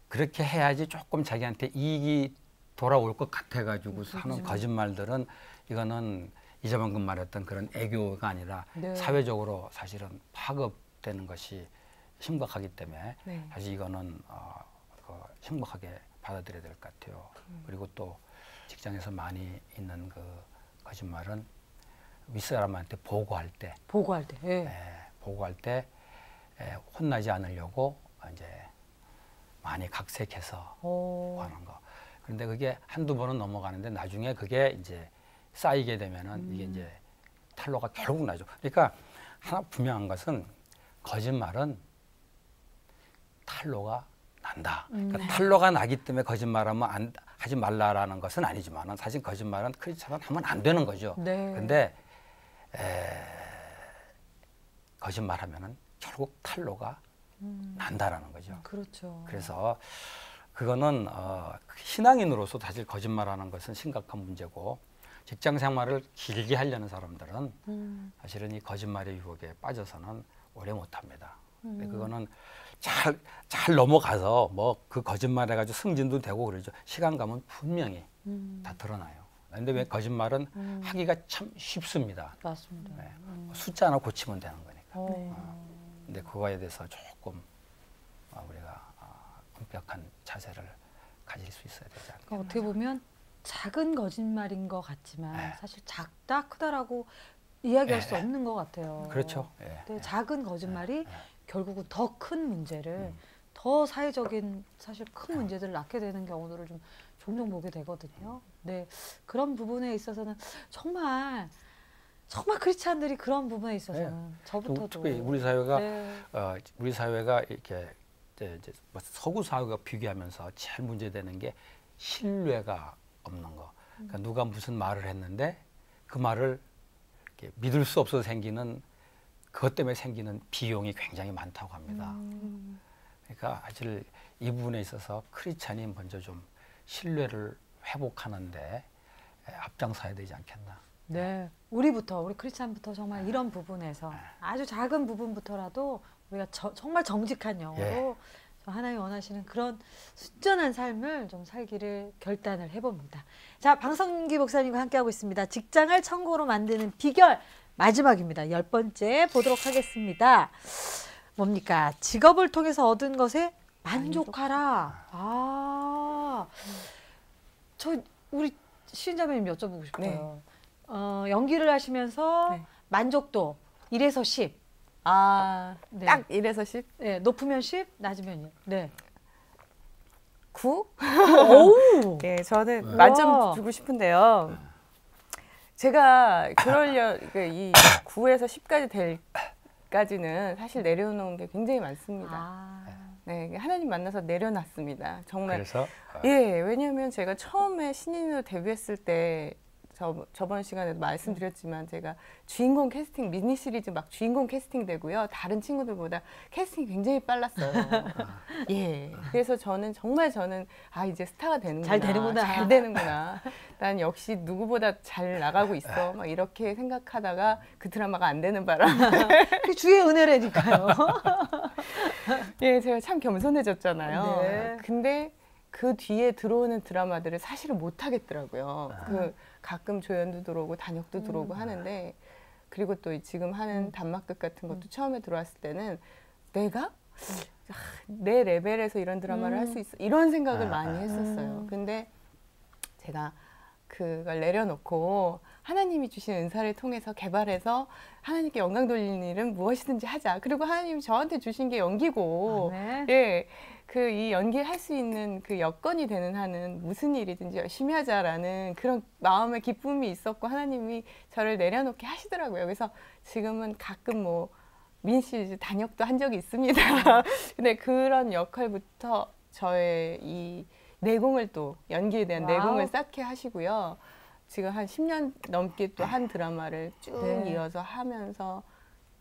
그렇게 해야지 조금 자기한테 이익이 돌아올 것 같아가지고 하는 거짓말들은 이거는 이제 방금 말했던 그런 애교가 아니라 사회적으로 사실은 파급되는 것이 심각하기 때문에 사실 이거는 심각하게 받아들여야 될 것 같아요. 그리고 또 직장에서 많이 있는 그 거짓말은 윗사람한테 보고할 때 보고할 때. 보고할 때 혼나지 않으려고 이제 많이 각색해서 하는 거. 그런데 그게 한두 번은 넘어가는데 나중에 그게 이제 쌓이게 되면은 이게 이제 탄로가 결국 나죠. 그러니까 하나 분명한 것은 거짓말은 탄로가 난다. 그러니까 탄로가 나기 때문에 거짓말하면 하지 말라라는 것은 아니지만은 사실 거짓말은 크리스찬은 하면 안 되는 거죠. 네. 근데 거짓말하면은 결국 탄로가 난다라는 거죠. 그렇죠. 그래서 그거는 신앙인으로서 사실 거짓말하는 것은 심각한 문제고 직장 생활을 길게 하려는 사람들은 사실은 이 거짓말의 유혹에 빠져서는 오래 못합니다. 근데 그거는 잘 넘어가서 뭐 그 거짓말 해가지고 승진도 되고 그러죠. 시간 가면 분명히 다 드러나요. 근데 왜 거짓말은 하기가 참 쉽습니다. 맞습니다. 네. 숫자 하나 고치면 되는 거니까. 네. 근데 그거에 대해서 조금 우리가 엄격한 자세를 가질 수 있어야 되지 않을까. 그러니까 어떻게 보면 작은 거짓말인 것 같지만 네. 사실 작다 크다라고 이야기할 네. 수 없는 것 같아요. 그렇죠. 근데 작은 거짓말이 결국은 더 큰 문제를, 음. 더 사회적인 사실 큰 문제들을 낳게 되는 경우들을 좀 종종 보게 되거든요. 네, 그런 부분에 있어서는 정말 크리스찬들이 그런 부분에 있어서는 저부터도 특히 우리 사회가 네. 우리 사회가 이렇게 이제 뭐 서구 사회가 비교하면서 제일 문제되는 게 신뢰가 없는 거. 그러니까 누가 무슨 말을 했는데 그 말을 이렇게 믿을 수 없어서 생기는 그것 때문에 생기는 비용이 굉장히 많다고 합니다. 그러니까 사실 이 부분에 있어서 크리스찬이 먼저 좀 신뢰를 회복하는데 앞장서야 되지 않겠나. 네, 우리 크리스찬부터 정말 이런 부분에서 아주 작은 부분부터라도 우리가 정말 정직한 영어로 하나님이 원하시는 그런 순전한 삶을 좀 살기를 결단을 해봅니다. 자, 방성기 목사님과 함께하고 있습니다. 직장을 천국으로 만드는 비결 마지막입니다. 10번째 보도록 하겠습니다. 뭡니까? 직업을 통해서 얻은 것에 만족하라. 우리 시인자매님 여쭤보고 싶어요. 연기를 하시면서 네. 만족도 1에서 10. 네. 딱 1에서 10? 네, 높으면 10, 낮으면요. 네. 9? 오! 네, 저는 와. 만점 주고 싶은데요. 제가 이 9에서 10까지 될까지는 사실 내려놓은 게 굉장히 많습니다. 네, 하나님 만나서 내려놨습니다. 정말. 그래서 예, 왜냐하면 제가 처음에 신인으로 데뷔했을 때 저번 시간에도 말씀드렸지만 제가 주인공 캐스팅 미니 시리즈 막 주인공 캐스팅 되고요. 다른 친구들보다 캐스팅이 굉장히 빨랐어요. 예. 그래서 저는 이제 스타가 되는구나. 잘 되는구나. 잘 되는구나. 난 역시 누구보다 잘 나가고 있어. 막 이렇게 생각하다가 그 드라마가 안 되는 바람. 그 주의 은혜라니까요. 예, 제가 참 겸손해졌잖아요. 네. 근데 그 뒤에 들어오는 드라마들을 사실은 못 하겠더라고요. 가끔 조연도 들어오고 단역도 들어오고 하는데, 그리고 또 지금 하는 단막극 같은 것도 처음에 들어왔을 때는 내가 내 레벨에서 이런 드라마를 할 수 있어 이런 생각을 많이 했었어요. 근데 제가 그걸 내려놓고 하나님이 주신 은사를 통해서 개발해서 하나님께 영광 돌리는 일은 무엇이든지 하자. 그리고 하나님이 저한테 주신 게 연기고, 네. 예, 그 이 연기를 할 수 있는 그 여건이 되는 한은 무슨 일이든지 열심히 하자라는 그런 마음의 기쁨이 있었고 하나님이 저를 내려놓게 하시더라고요. 그래서 지금은 가끔 뭐 미니시리즈 단역도 한 적이 있습니다. 근데 그런 역할부터 저의 이 내공을 또 연기에 대한 와우. 내공을 쌓게 하시고요. 지금 한 10년 넘게 또 한 드라마를 쭉 네. 이어서 하면서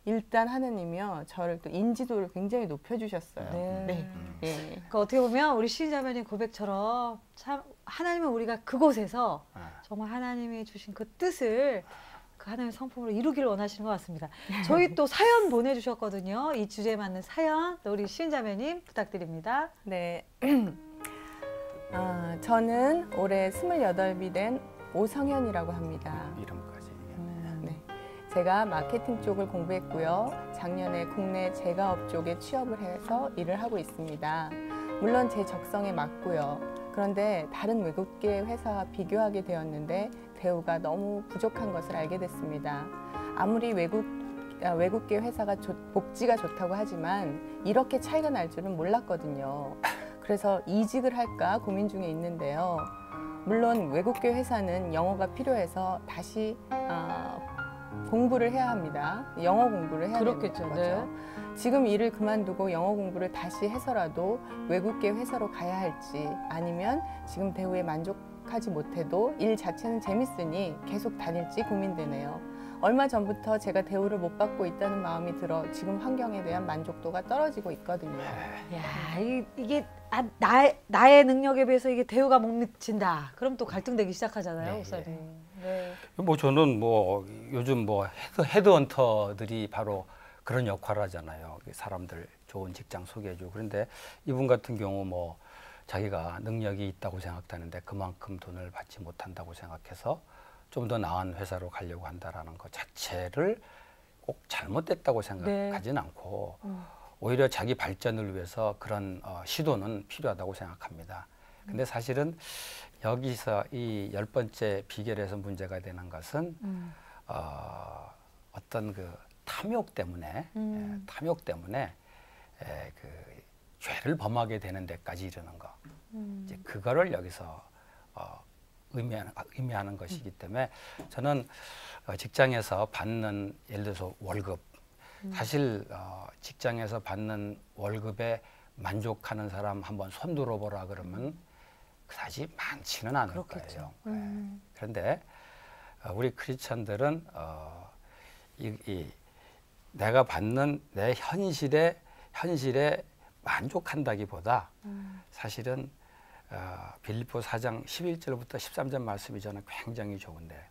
일단 하나님이요 저를 또 인지도를 굉장히 높여주셨어요. 네. 예. 그러니까 어떻게 보면 우리 시인자매님 고백처럼 참 하나님은 우리가 그곳에서 정말 하나님이 주신 그 뜻을 그 하나님의 성품으로 이루기를 원하시는 것 같습니다. 저희 또 사연 보내주셨거든요. 이 주제에 맞는 사연 우리 시인자매님 부탁드립니다. 네. 저는 올해 28이 된 오성현이라고 합니다. 이름까지. 네. 제가 마케팅 쪽을 공부했고요. 작년에 국내 제과업 쪽에 취업을 해서 일을 하고 있습니다. 물론 제 적성에 맞고요. 그런데 다른 외국계 회사와 비교하게 되었는데 대우가 너무 부족한 것을 알게 됐습니다. 아무리 외국 외국계 회사가 복지가 좋다고 하지만 이렇게 차이가 날 줄은 몰랐거든요. 그래서 이직을 할까 고민 중에 있는데요. 물론 외국계 회사는 영어가 필요해서 다시 공부를 해야 합니다. 영어 공부를 해야 그렇겠죠. 되는 거죠. 지금 일을 그만두고 영어 공부를 다시 해서라도 외국계 회사로 가야 할지 아니면 지금 대우에 만족하지 못해도 일 자체는 재밌으니 계속 다닐지 고민되네요. 얼마 전부터 제가 대우를 못 받고 있다는 마음이 들어 지금 환경에 대한 만족도가 떨어지고 있거든요. 야, 이게 나의 능력에 비해서 이게 대우가 못 미친다. 그럼 또 갈등되기 시작하잖아요, 네, 목사님. 네. 뭐 저는 뭐 요즘 뭐 헤드헌터들이 바로 그런 역할을 하잖아요. 사람들 좋은 직장 소개해주고. 그런데 이분 같은 경우 뭐 자기가 능력이 있다고 생각하는데 그만큼 돈을 받지 못한다고 생각해서 좀 더 나은 회사로 가려고 한다라는 것 자체를 꼭 잘못됐다고 생각하진 않고 오히려 자기 발전을 위해서 그런 시도는 필요하다고 생각합니다. 근데 사실은 여기서 이 10번째 비결에서 문제가 되는 것은 어떤 그 탐욕 때문에 그 죄를 범하게 되는 데까지 이르는 거. 이제 그거를 여기서 의미하는 것이기 때문에 저는 직장에서 받는 예를 들어서 월급 사실 직장에서 받는 월급에 만족하는 사람 한번 손 들어보라 그러면 사실 많지는 않을 그렇겠죠. 거예요. 그런데 우리 크리스천들은 내가 받는 내 현실에 만족한다기보다 사실은 빌립보 4장 11절부터 13절 말씀이 저는 굉장히 좋은데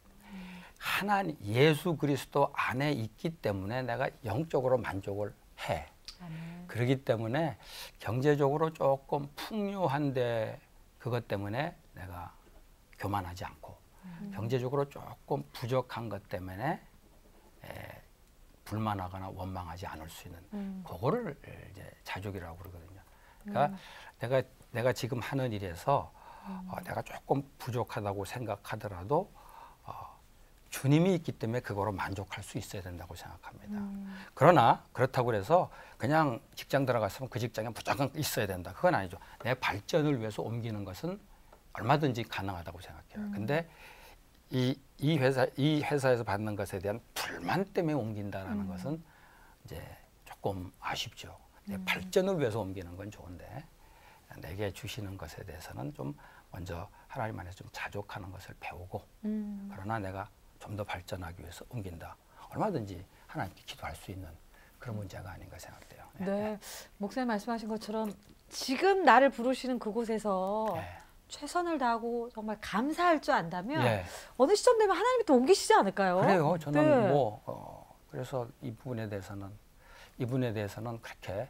하나님 예수 그리스도 안에 있기 때문에 내가 영적으로 만족을 해. 그렇기 때문에 경제적으로 조금 풍요한데 그것 때문에 내가 교만하지 않고 경제적으로 조금 부족한 것 때문에 불만하거나 원망하지 않을 수 있는 그거를 이제 자족이라고 그러거든요. 그러니까 내가 지금 하는 일에서 내가 조금 부족하다고 생각하더라도 주님이 있기 때문에 그거로 만족할 수 있어야 된다고 생각합니다. 그러나 그렇다고 해서 그냥 직장 들어갔으면 그 직장에 무조건 있어야 된다. 그건 아니죠. 내 발전을 위해서 옮기는 것은 얼마든지 가능하다고 생각해요. 근데 이 회사에서 받는 것에 대한 불만 때문에 옮긴다라는 것은 이제 조금 아쉽죠. 내 발전을 위해서 옮기는 건 좋은데 내게 주시는 것에 대해서는 좀 먼저 하나님 안에서 좀 자족하는 것을 배우고 그러나 내가 좀 더 발전하기 위해서 옮긴다. 얼마든지 하나님께 기도할 수 있는 그런 문제가 아닌가 생각돼요. 네, 목사님 말씀하신 것처럼 지금 나를 부르시는 그곳에서 최선을 다하고 정말 감사할 줄 안다면 어느 시점 되면 하나님이 또 옮기시지 않을까요? 그래요. 저는 그래서 이 부분에 대해서는 그렇게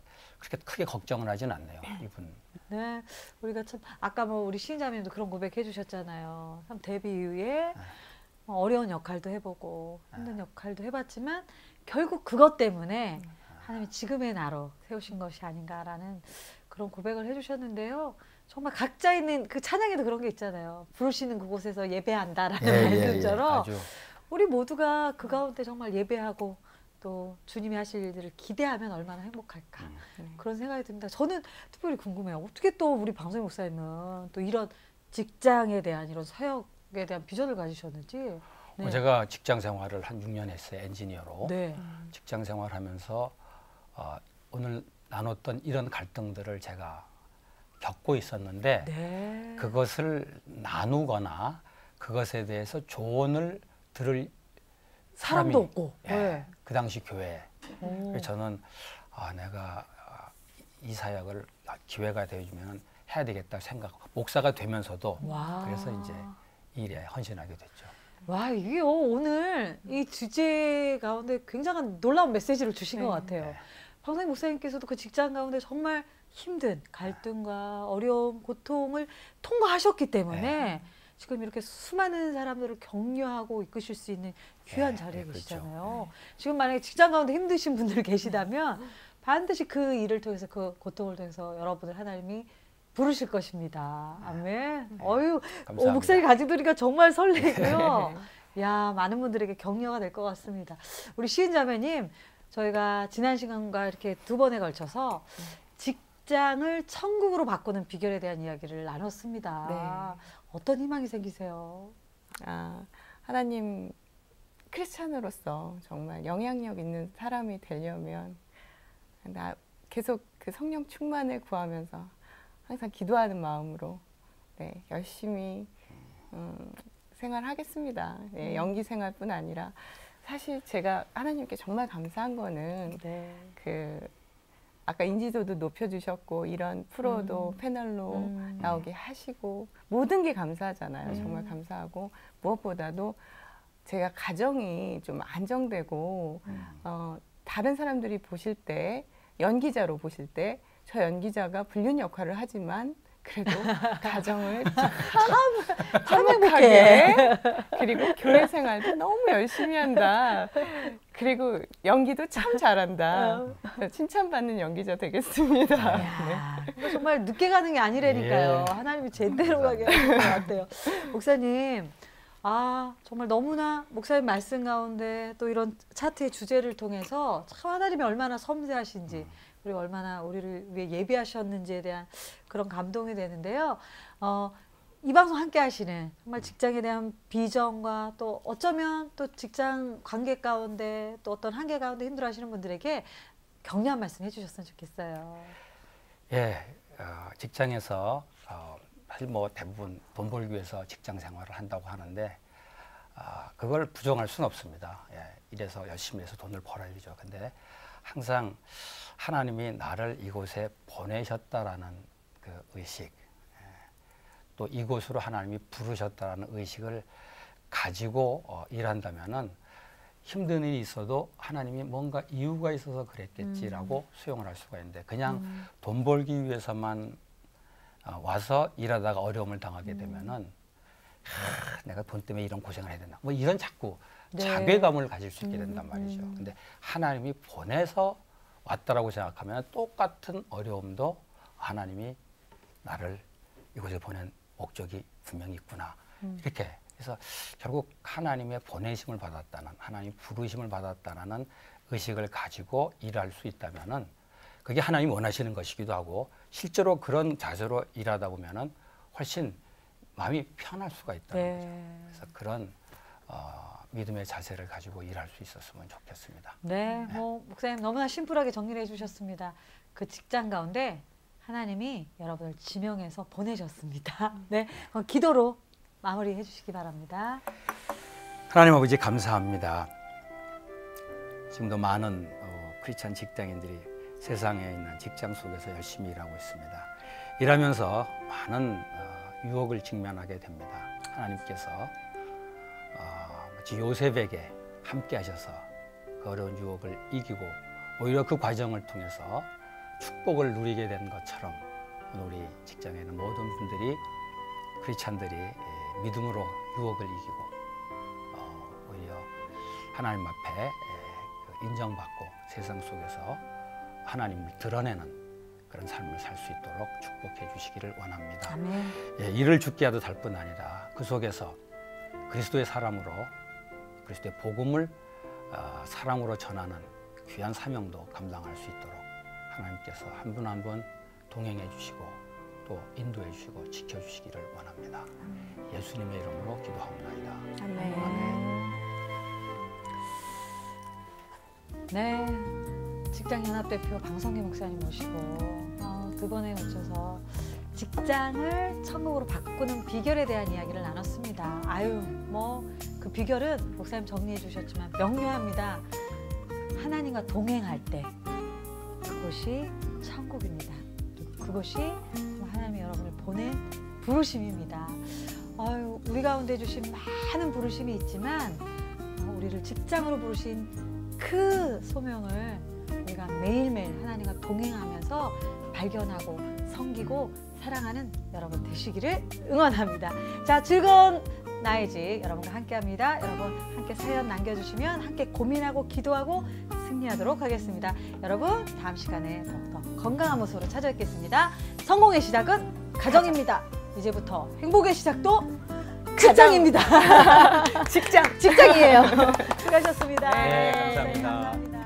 크게 걱정을 하진 않네요. 이분. 네, 우리가 참 아까 뭐 우리 시인자님도 그런 고백해 주셨잖아요. 참 데뷔 이후에 어려운 역할도 해보고 힘든 역할도 해봤지만 결국 그것 때문에 하나님이 지금의 나로 세우신 것이 아닌가라는 그런 고백을 해주셨는데요. 정말 각자 있는 그 찬양에도 그런 게 있잖아요. 부르시는 그곳에서 예배한다라는 말씀처럼 우리 모두가 그 가운데 정말 예배하고 또 주님이 하실 일들을 기대하면 얼마나 행복할까 그런 생각이 듭니다. 저는 특별히 궁금해요. 어떻게 또 우리 방송 목사님은 또 이런 직장에 대한 이런 사역에 대한 비전을 가지셨는지. 네. 제가 직장 생활을 한 6년 했어요. 엔지니어로. 네. 직장 생활하면서 오늘 나눴던 이런 갈등들을 제가 겪고 있었는데 그것을 나누거나 그것에 대해서 조언을 들을 사람도 없고. 그 당시 교회에. 그래서 저는 내가 이 사역을 기회가 되어주면 해야 되겠다 생각. 목사가 되면서도 그래서 이제 이 일에 헌신하게 됐죠. 와, 이게요 오늘 이 주제 가운데 굉장한 놀라운 메시지를 주신 것 같아요. 방송인 목사님께서도 그 직장 가운데 정말 힘든 갈등과 어려움, 고통을 통과하셨기 때문에 지금 이렇게 수많은 사람들을 격려하고 이끄실 수 있는 귀한 자리에 계시잖아요. 지금 만약에 직장 가운데 힘드신 분들 계시다면 반드시 그 일을 통해서 그 고통을 통해서 여러분을 하나님이 부르실 것입니다. 아멘. 어유, 목사님 가지고 들으니까 정말 설레고요. 야, 많은 분들에게 격려가 될 것 같습니다. 우리 시은 자매님, 저희가 지난 시간과 이렇게 두 번에 걸쳐서 직장을 천국으로 바꾸는 비결에 대한 이야기를 나눴습니다. 네. 어떤 희망이 생기세요? 하나님 크리스찬으로서 정말 영향력 있는 사람이 되려면 나 계속 그 성령 충만을 구하면서 항상 기도하는 마음으로 네, 열심히 생활하겠습니다. 네, 연기 생활뿐 아니라 사실 제가 하나님께 정말 감사한 거는 네. 그 아까 인지도도 높여주셨고 이런 프로도 패널로 나오게 하시고 모든 게 감사하잖아요. 정말 감사하고 무엇보다도 제가 가정이 좀 안정되고 다른 사람들이 보실 때 연기자로 보실 때 저 연기자가 불륜 역할을 하지만 그래도 가정을 참 행복하게 그리고 교회 생활도 너무 열심히 한다. 그리고 연기도 참 잘한다. 칭찬받는 연기자 되겠습니다. 이야, 정말 늦게 가는 게 아니라니까요. 예. 하나님이 제대로 가게 하는 것 같아요. 목사님, 정말 너무나 목사님 말씀 가운데 또 이런 차트의 주제를 통해서 참 하나님이 얼마나 섬세하신지 그리고 얼마나 우리를 위해 예비하셨는지에 대한 그런 감동이 되는데요. 이 방송 함께 하시는 정말 직장에 대한 비전과 또 어쩌면 또 직장 관계 가운데 또 어떤 한계 가운데 힘들어하시는 분들에게 격려한 말씀 해주셨으면 좋겠어요. 예, 직장에서 사실 뭐 대부분 돈 벌기 위해서 직장 생활을 한다고 하는데 그걸 부정할 수는 없습니다. 예, 이래서 열심히 해서 돈을 벌어야죠. 근데 항상 하나님이 나를 이곳에 보내셨다라는 그 의식, 또 이곳으로 하나님이 부르셨다라는 의식을 가지고 일한다면은 힘든 일이 있어도 하나님이 뭔가 이유가 있어서 그랬겠지라고 수용을 할 수가 있는데 그냥 돈 벌기 위해서만 와서 일하다가 어려움을 당하게 되면은 내가 돈 때문에 이런 고생을 해야 되나 뭐 이런 자꾸 네. 자괴감을 가질 수 있게 된단 말이죠. 근데 하나님이 보내서 왔다라고 생각하면 똑같은 어려움도 하나님이 나를 이곳에 보낸 목적이 분명히 있구나. 이렇게 해서 결국 하나님의 보내심을 받았다는 하나님 부르심을 받았다는 의식을 가지고 일할 수 있다면은 그게 하나님이 원하시는 것이기도 하고 실제로 그런 자세로 일하다 보면은 훨씬 마음이 편할 수가 있다는 거죠. 그래서 그런 믿음의 자세를 가지고 일할 수 있었으면 좋겠습니다. 네, 뭐 목사님 너무나 심플하게 정리를 해주셨습니다. 그 직장 가운데 하나님이 여러분을 지명해서 보내셨습니다. 네, 기도로 마무리해 주시기 바랍니다. 하나님 아버지 감사합니다. 지금도 많은 크리스찬 직장인들이 세상에 있는 직장 속에서 열심히 일하고 있습니다. 일하면서 많은 유혹을 직면하게 됩니다. 하나님께서 마치 요셉에게 함께 하셔서 그 어려운 유혹을 이기고 오히려 그 과정을 통해서 축복을 누리게 된 것처럼 우리 직장에 있는 모든 분들이 크리스찬들이 믿음으로 유혹을 이기고 오히려 하나님 앞에 인정받고 세상 속에서 하나님을 드러내는 그런 삶을 살 수 있도록 축복해 주시기를 원합니다. 아멘. 예, 일을 죽게 하도 달 뿐 아니라 그 속에서 그리스도의 사람으로 그리스도의 복음을 사랑으로 전하는 귀한 사명도 감당할 수 있도록 하나님께서 한 분 한 분 동행해 주시고 또 인도해 주시고 지켜주시기를 원합니다. 예수님의 이름으로 기도합니다. 아멘. 네, 직장연합대표 방성기 목사님 모시고 두 번에 걸쳐서 직장을 천국으로 바꾸는 비결에 대한 이야기를 나눴습니다. 뭐 그 비결은 목사님 정리해 주셨지만 명료합니다. 하나님과 동행할 때 그것이 천국입니다. 그것이 하나님이 여러분을 보낸 부르심입니다. 우리 가운데 주신 많은 부르심이 있지만 우리를 직장으로 부르신 그 소명을 우리가 매일매일 하나님과 동행하면서 발견하고 섬기고 사랑하는 여러분 되시기를 응원합니다. 자, 즐거운 나의 집 여러분과 함께합니다. 여러분 함께 사연 남겨주시면 함께 고민하고 기도하고 승리하도록 하겠습니다. 여러분 다음 시간에 더욱더 건강한 모습으로 찾아뵙겠습니다. 성공의 시작은 가정입니다. 이제부터 행복의 시작도 직장입니다. 직장. 직장이에요. 수고하셨습니다. 네, 감사합니다. 감사합니다.